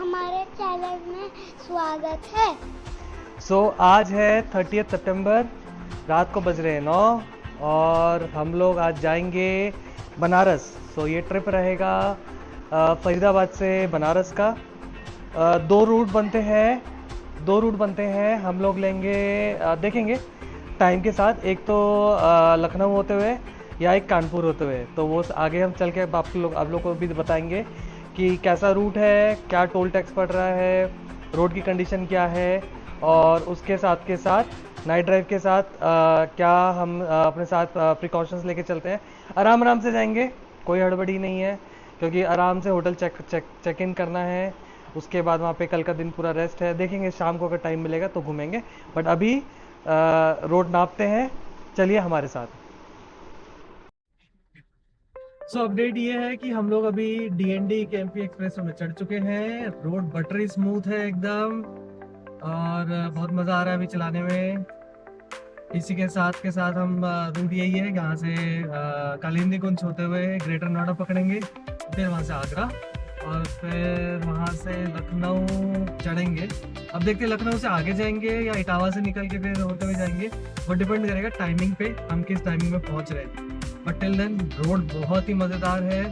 हमारे चैनल में स्वागत है। आज है 30 सितंबर, रात को बज रहे हैं 9 और हम लोग आज जाएंगे बनारस। ये ट्रिप रहेगा फरीदाबाद से बनारस का। दो रूट बनते हैं। हम लोग लेंगे देखेंगे टाइम के साथ, एक तो लखनऊ होते हुए या एक कानपुर होते हुए। तो वो आगे हम चल के आप लोग को भी बताएंगे कि कैसा रूट है, क्या टोल टैक्स पड़ रहा है, रोड की कंडीशन क्या है, और उसके साथ नाइट ड्राइव के साथ क्या हम अपने साथ प्रिकॉशंस लेके चलते हैं। आराम आराम से जाएंगे, कोई हड़बड़ी नहीं है, क्योंकि आराम से होटल चेक इन करना है। उसके बाद वहाँ पे कल का दिन पूरा रेस्ट है। देखेंगे शाम को अगर टाइम मिलेगा तो घूमेंगे, बट अभी रोड नापते हैं। चलिए हमारे साथ। अपडेट ये है कि हम लोग अभी DND केएमपी एक्सप्रेस में चढ़ चुके हैं। रोड बटरी स्मूथ है एकदम, और बहुत मज़ा आ रहा है अभी चलाने में। इसी के साथ हम रूट यही है, यहाँ से कालिंदी कुंज होते हुए ग्रेटर नोएडा पकड़ेंगे, फिर वहाँ से आगरा, और फिर वहाँ से लखनऊ चढ़ेंगे। अब देखते हैं लखनऊ से आगे जाएंगे या इटावा से निकल के फिर होते हुए जाएंगे। वो डिपेंड करेगा टाइमिंग पे, हम किस टाइमिंग में पहुँच रहे हैं। बट टिल देन रोड बहुत ही मज़ेदार है।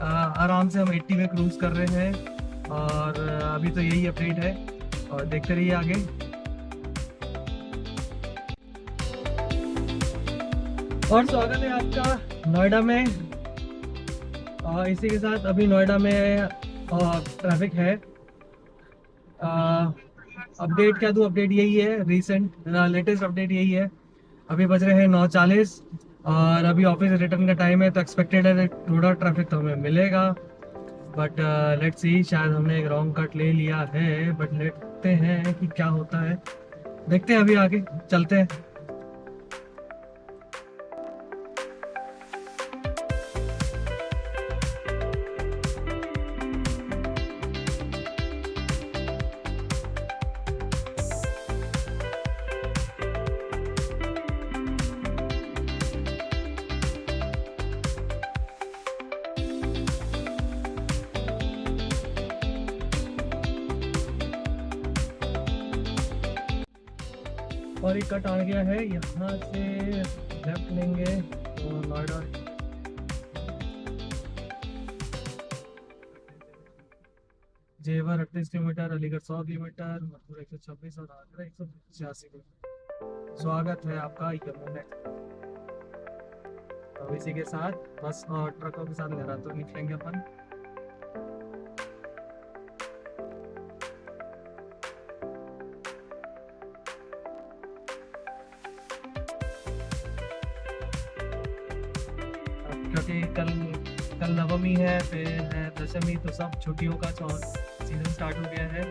आराम से हम 80 में क्रूज कर रहे हैं, और अभी तो यही अपडेट है, और देखते रहिए आगे। और स्वागत है आपका नोएडा में। इसी के साथ अभी नोएडा में ट्रैफिक है। अपडेट क्या दूँ, अपडेट यही है, लेटेस्ट अपडेट यही है। अभी बज रहे हैं 9:40 और अभी ऑफिस रिटर्न का टाइम है, तो एक्सपेक्टेड है थोड़ा ट्रैफिक तो हमें मिलेगा। बट लेट्स सी, शायद हमने एक रॉन्ग कट ले लिया है, बट देखते हैं कि क्या होता है। देखते हैं, अभी आगे चलते हैं। और एक कट आ गया है, यहाँ से लेफ्ट लेंगे तो नोएडा। जेवर 38 किलोमीटर, अलीगढ़ 100 किलोमीटर, मथुरा 126 और आगरा 185 किलोमीटर। स्वागत है आपका यमुना एक्सप्रेस। तो इसी के साथ बस और ट्रकों के साथ लहराते निकलेंगे अपन। क्योंकि कल नवमी है, फिर है दशमी, तो सब छुट्टियों का सीजन स्टार्ट हो गया है।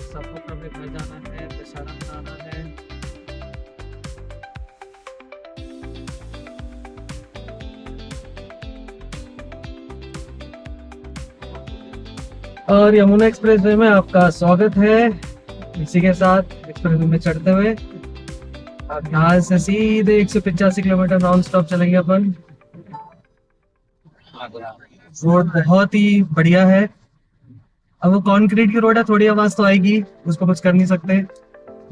सबको अपने घर जाना है, दशहरा मनाना है। और यमुना एक्सप्रेस वे में आपका स्वागत है। इसी के साथ एक्सप्रेस वे में चढ़ते हुए अब यहाँ से सीधे 185 किलोमीटर नॉन स्टॉप चलेंगे अपन। रोड बहुत ही बढ़िया है। अब वो कंक्रीट की रोड है, थोड़ी आवाज तो आएगी, उसको कुछ कर नहीं सकते,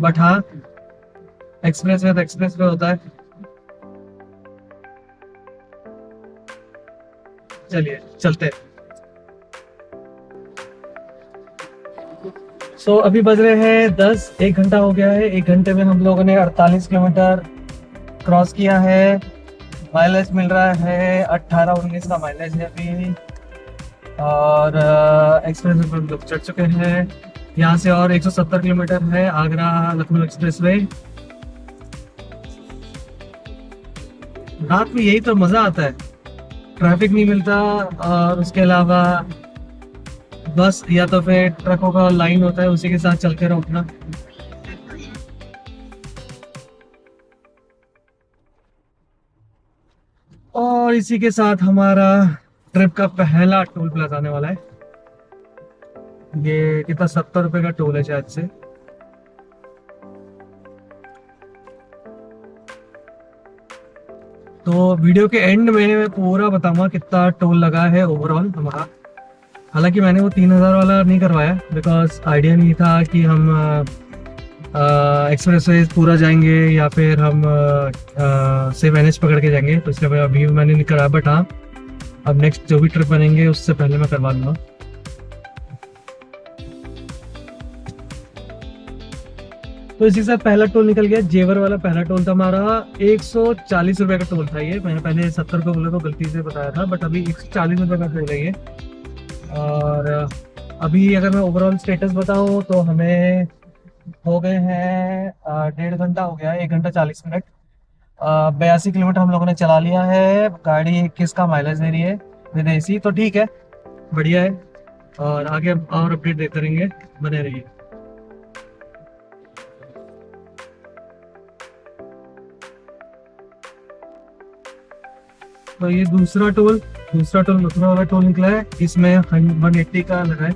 बट हाँ, एक्सप्रेस वे तो एक्सप्रेस वे होता है। चलिए चलते। अभी बज रहे हैं 10, 1 घंटा हो गया है। 1 घंटे में हम लोगों ने 48 किलोमीटर क्रॉस किया है। माइलेज मिल रहा है 18-19 का माइलेज है अभी। और एक्सप्रेस वे पर लोग चढ़ चुके हैं। यहाँ से और 170 किलोमीटर है आगरा लखनऊ एक्सप्रेस वे। रात में यही तो मजा आता है, ट्रैफिक नहीं मिलता, और उसके अलावा बस या तो फिर ट्रकों का लाइन होता है, उसी के साथ चलते रहो अपना। और इसी के साथ हमारा ट्रिप का पहला टोल प्लाजा आने वाला है। ये कितना 70 रुपए का टोल है शायद से। तो वीडियो के एंड में मैं पूरा बताऊंगा कितना टोल लगा है ओवरऑल हमारा। हालांकि मैंने वो 3000 वाला नहीं करवाया बिकॉज आइडिया नहीं था कि हम एक्सप्रेस वे पूरा जाएंगे या फिर हम सिर्फ NH पकड़ के जाएंगे, तो इसलिए अभी मैंने नहीं कराया। बट हाँ, अब नेक्स्ट जो भी ट्रिप बनेंगे उससे पहले मैं करवा लूँगा। तो इसी के साथ पहला टोल निकल गया। जेवर वाला पहला टोल था हमारा 140 रुपये का टोल था ये। मैंने पहले 70 रुपये बोला तो गलती से बताया था, बट अभी 140 रुपये का टोल है ये। और अभी अगर मैं ओवरऑल स्टेटस बताऊँ तो हमें हो गए हैं 1.5 घंटा हो गया है, 1 घंटा 40 मिनट। 82 किलोमीटर हम लोगों ने चला लिया है। गाड़ी 21 का माइलेज दे रही है विद AC, तो ठीक है, बढ़िया है। और आगे और अपडेट देते रहेंगे, बने रहिए। तो ये दूसरा टोल मथुरा वाला टोल निकला है। इसमें 180 का लगा है।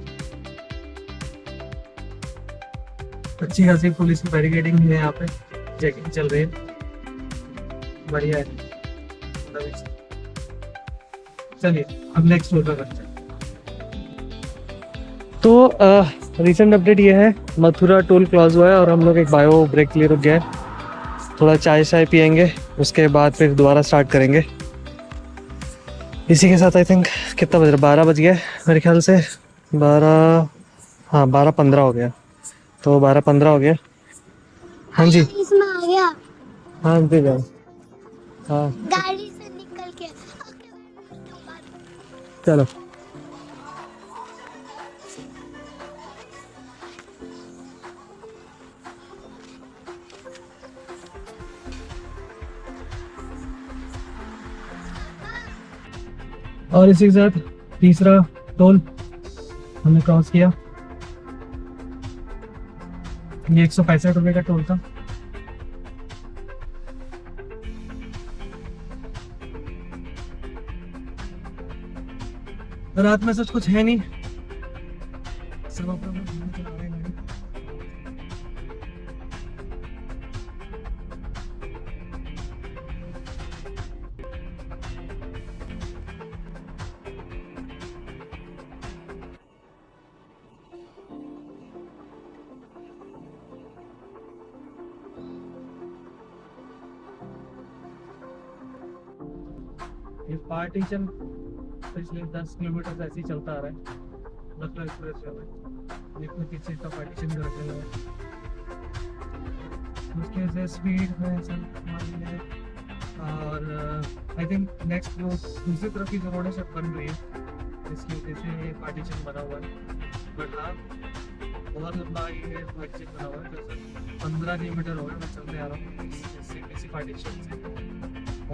अच्छी खासी पुलिस की बैरिकेडिंग है यहाँ पे, चेकिंग चल रही है, बढ़िया है। चलिए अब नेक्स्ट टोल पर करते हैं। तो रिसेंट अपडेट ये है, मथुरा टोल क्लोज हुआ है और हम लोग एक बायो ब्रेक के लिए रुक गए। थोड़ा चाय पियेंगे, उसके बाद फिर दोबारा स्टार्ट करेंगे। इसी के साथ आई थिंक कितना बज रहा, 12 बज गया मेरे ख्याल से। 12:15 हो गया। तो 12:15 हो गया। हाँ जी, इसमें आ गया। हाँ दे जाओ। हाँ गाड़ी से निकल के चलो। और इसी के साथ तीसरा टोल हमने क्रॉस किया। ये 165 रुपये का टोल था। रात में सच कुछ है नहीं, सब अपना घूमने चला रहे हैं। ये पार्टीशन पिछले 10 किलोमीटर से ऐसे ही चलता आ रहा है। लखनऊ एक्सप्रेस वे में देखो पीछे का पार्टीशन कर रखे हैं, उसकी वजह से स्पीड में सब है। और आई थिंक नेक्स्ट जो दूसरी तरफ की जो रोड है सब बन रही है, इसकी वजह से पार्टीशन बना हुआ है। बट हाँ, बहुत लंबा ये पार्टीशन बना हुआ है। तो 15 किलोमीटर हो गए मैं चलते आ रहा हूँ इसी पार्टीशन से।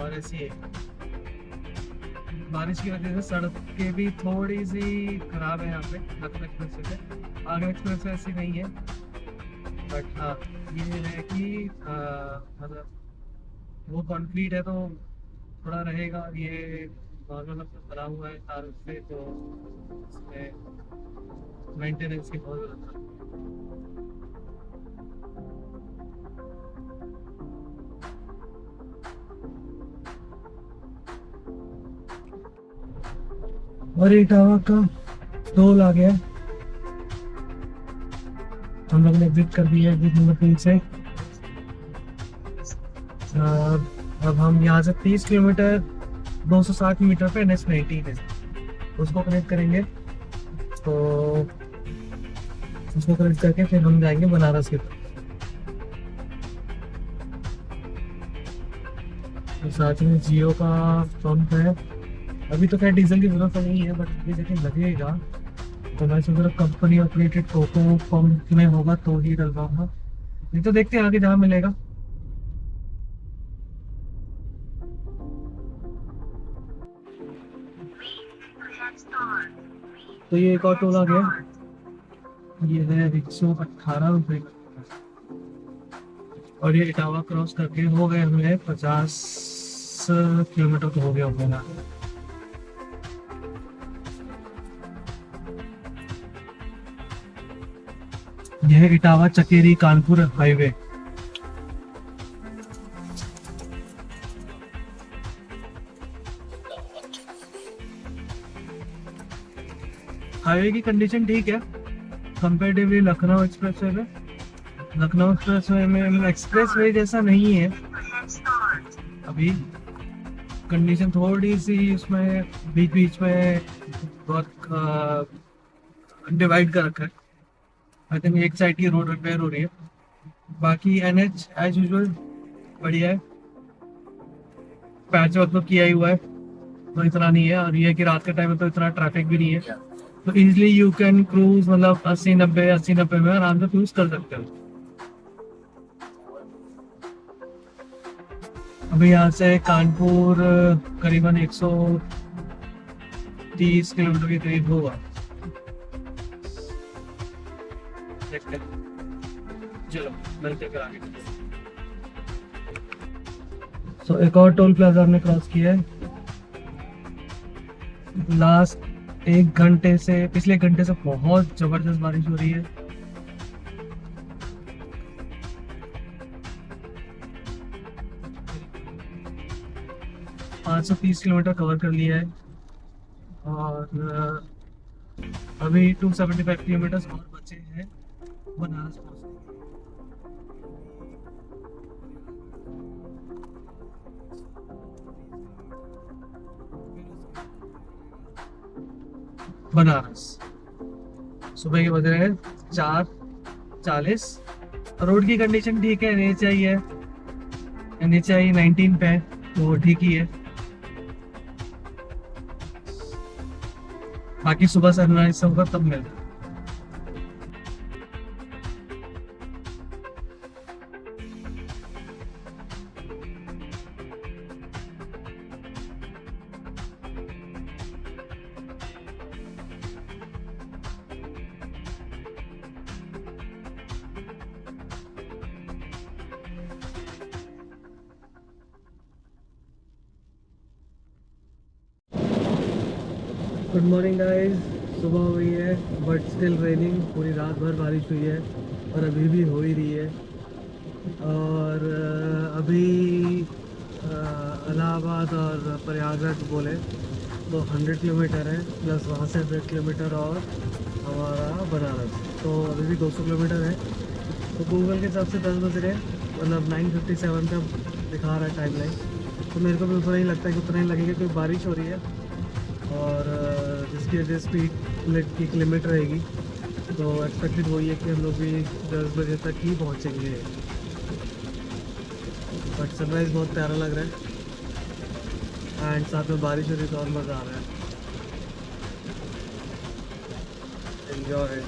और ऐसी है, बारिश की वजह से सड़कें भी थोड़ी सी खराब है यहाँ पे लखनऊ एक्सप्रेस वे से। आगरा एक्सप्रेस वे ऐसी नहीं है, बट हाँ ये है कि मतलब वो कंक्रीट है तो थोड़ा रहेगा। ये नॉर्मल बना हुआ है तार से, तो इसमें मेंटेनेंस की बहुत जरूरत है। और इटावा का टोल आ गया, हम लोग ने एग्जिट कर दिया एग्जिट नंबर 3 से। अब हम यहाँ से 30 किलोमीटर 260 मीटर पे NH19 है, उसको कनेक्ट करेंगे। तो उसको कनेक्ट करके फिर हम जाएंगे बनारस की तरफ। तो साथ में जियो का पंप है। अभी तो खैर डीजल की जरूरत नहीं है, बट ये लेकिन लगेगा तो मैं सोच रहा कंपनी ऑपरेटेड कोको पंप में होगा तो ही डलवाऊंगा, नहीं तो देखते हैं आगे जहाँ मिलेगा। तो ये एक और टोल आ गया, ये है 118 रुपये का। और ये इटावा क्रॉस करके हो गए हमें 50 किलोमीटर तो हो गया होगा ना। यह इटावा चकेरी कानपुर हाईवे। हाईवे की कंडीशन ठीक है कंपेरेटिवली लखनऊ एक्सप्रेसवे में। लखनऊ एक्सप्रेसवे में एक्सप्रेसवे जैसा नहीं है अभी, कंडीशन थोड़ी सी उसमें बीच बीच में बहुत डिवाइड कर रखा है। आई थिंक एक साइड की रोड रिपेयर हो रही है, बाकी NH एज यूजुअल बढ़िया है, पैच वर्क तो किया ही हुआ है तो इतना नहीं है। और ये है कि रात के टाइम में तो इतना ट्रैफिक भी नहीं है, तो इजिली यू कैन क्रूज, मतलब 80-90 में आराम से क्रूज कर सकते हो। अभी यहाँ से कानपुर करीबन 130 किलोमीटर के करीब होगा, देखते हैं। चलो मिलते हैं फिर आगे। सो एक और टोल प्लाजा हमने क्रॉस किया है। लास्ट पिछले एक घंटे से बहुत जबरदस्त बारिश हो रही है। पाँच 530 किलोमीटर कवर कर लिया है और अभी 275 किलोमीटर और बचे हैं बनारस पहुंचने के। बनारस सुबह के बज रहे हैं 4:40। रोड की कंडीशन ठीक है, NHI है, NHI 19 पे है तो ठीक ही है। बाकी सुबह सनराइज से होगा तब मिलता है। गुड मॉर्निंग गाइस, सुबह हुई है बट स्टिल रेनिंग। पूरी रात भर बारिश हुई है और अभी भी हो ही रही है। और अभी इलाहाबाद और प्रयागराज बोले तो 100 किलोमीटर है, प्लस वहाँ से 100 किलोमीटर और हमारा बनारस, तो अभी भी 200 किलोमीटर है। तो गूगल के हिसाब से 10 बज रहे हैं, मतलब 9:57 का दिखा रहा है टाइम लाइन। तो मेरे को भी उतना ही लगता है कि उतना ही लगेगा क्योंकि बारिश हो रही है और जिसकी वजह से स्पीड लिमिट रहेगी। तो एक्सपेक्टेड वही है कि हम लोग भी 10 बजे तक ही पहुँचेंगे। बट सनराइज़ बहुत प्यारा लग रहा है एंड साथ में बारिश हो रही तो और मज़ा आ रहा है। एंजॉय।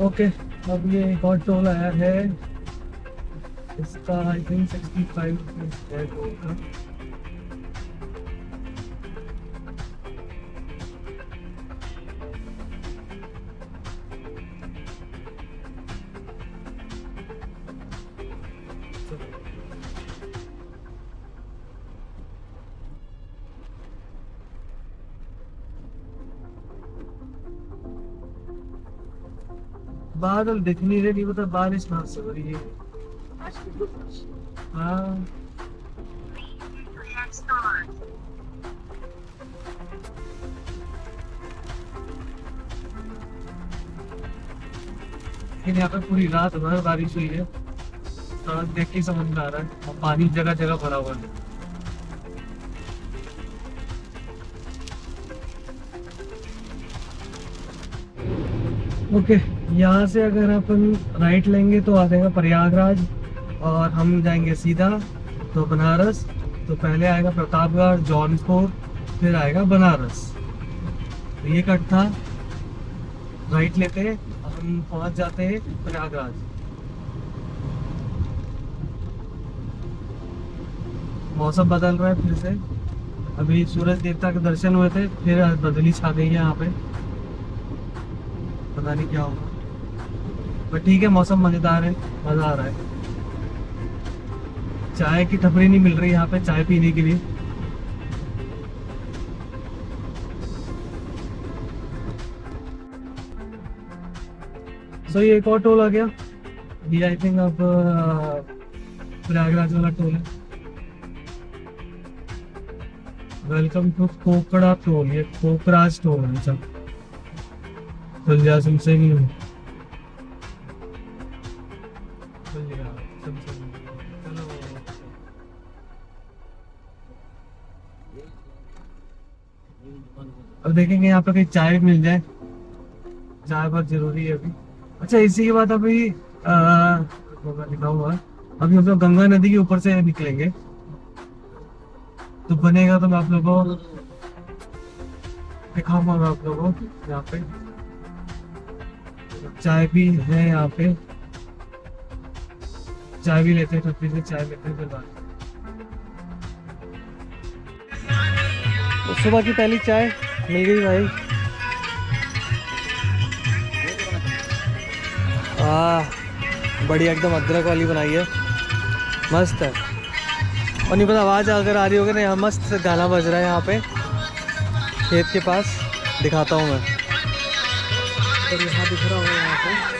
ओके अब ये एक और टोल आया है, इसका आई थिंक 65 है टोल का। बादल दिख नहीं रहे, नहीं पता बारिश कहाँ से हो रही है। हाँ लेकिन यहाँ पे पूरी रात भर बारिश हुई है, सड़क देख के समझ में आ रहा है और पानी जगह जगह भरा हुआ है। ओके यहाँ से अगर अपन राइट लेंगे तो आ जाएगा प्रयागराज और हम जाएंगे सीधा तो बनारस। तो पहले आएगा प्रतापगढ़, जौनपुर, फिर आएगा बनारस। तो ये कट था, राइट लेते हम पहुंच जाते हैं प्रयागराज। मौसम बदल रहा है फिर से, अभी सूरज देवता के दर्शन हुए थे, फिर बदली छा गई है यहाँ पे, पता नहीं क्या होगा, पर ठीक है, मौसम मजेदार है, मजा आ रहा है। चाय की टपरी नहीं मिल रही यहाँ पे चाय पीने के लिए। सो ये एक और टोल आ गया, ये आई थिंक अब प्रयागराज वाला टोल है। वेलकम टू कोकड़ा टोल, ये कोकराज टोल है। अच्छा सिंह से ही अब देखेंगे यहाँ पे कहीं चाय मिल जाए, चाय बहुत जरूरी है अभी। अच्छा इसी के बाद अभी लिखा हुआ है, अभी हम लोग गंगा नदी के ऊपर से निकलेंगे, तो बनेगा तो मैं आप लोगों को दिखाऊंगा। मैं आप लोगों को यहाँ पे चाय भी है, यहाँ पे चाय भी लेते हैं, टपरी से चाय लेते हैं। तो सुबह की पहली चाय मिल गई भाई। बढ़िया एकदम अदरक वाली बनाई है, मस्त है। और नहीं पता आवाज़ अगर आ रही होगी ना, यहाँ मस्त गाना बज रहा है यहाँ पे खेत के पास, दिखाता हूँ मैं। तो यहाँ दिख रहा होगा यहाँ पे,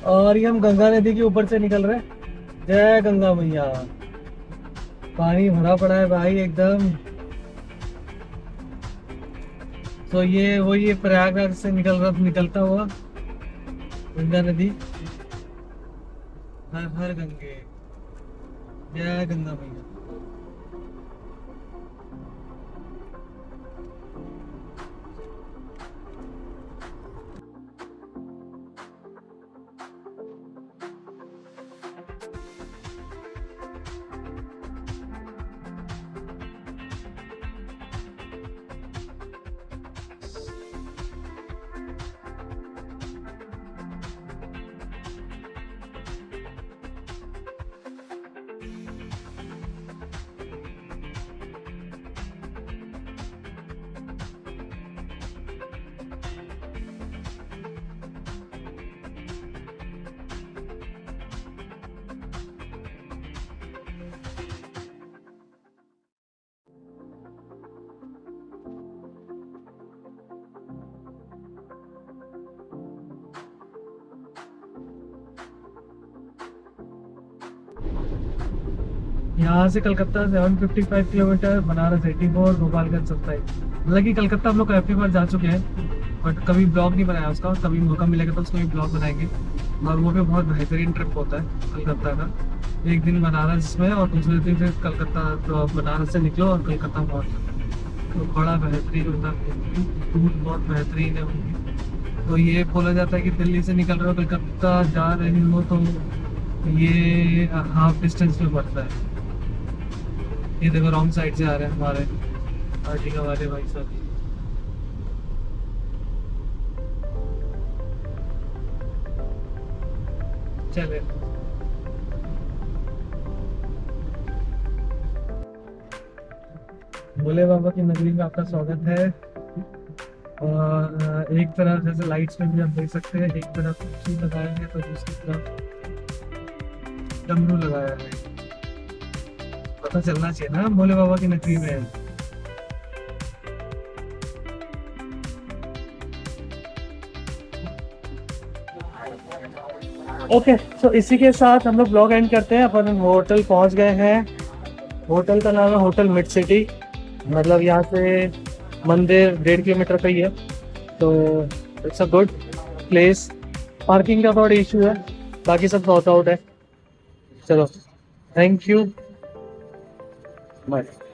और ये हम गंगा नदी के ऊपर से निकल रहे हैं। जय गंगा मैया। पानी भरा पड़ा है भाई एकदम। तो ये प्रयागराज से निकलता हुआ गंगा नदी। हर हर गंगे, जय गंगा मैया। यहाँ से कलकत्ता 755 किलोमीटर, बनारस 84, गोपालगंज 27। मतलब कि कलकत्ता हम लोग काफ़ी बार जा चुके हैं, बट कभी ब्लॉग नहीं बनाया उसका। कभी मौका मिलेगा तो उसको भी ब्लॉग बनाएंगे। और वो भी बहुत बेहतरीन ट्रिप होता है कलकत्ता का। एक दिन बनारस में और दूसरे दिन फिर कलकत्ता, तो बनारस से निकलो और कलकत्ता पहुँचो, तो बड़ा बेहतरीन होता है। रूट बहुत बेहतरीन है उनकी। तो ये बोला जाता है कि दिल्ली से निकल रहे हो कलकत्ता जा रहे हो तो ये हाफ डिस्टेंस में पड़ता है। ये देखो रॉन्ग साइड से आ रहे हैं हमारे आर्टिका वाले भाई साहब। चले भोले बाबा की नगरी में आपका स्वागत है। और एक तरफ जैसे लाइट्स में भी आप देख सकते हैं, एक तरफ कुर्सी लगाया है तो दूसरी तरफ डमरू लगाया है। पता चलना चाहिए ना भोले बाबा की नगरी में है। ओके तो इसी के साथ हम लोग ब्लॉग एंड करते हैं। अपन होटल पहुंच गए हैं। होटल का नाम है होटल मिड सिटी। मतलब यहाँ से मंदिर 1.5 किलोमीटर का ही है, तो it's a good place. Parking का थोड़ा इशू है, बाकी सब सॉर्ट आउट है। चलो थैंक यू। बाय।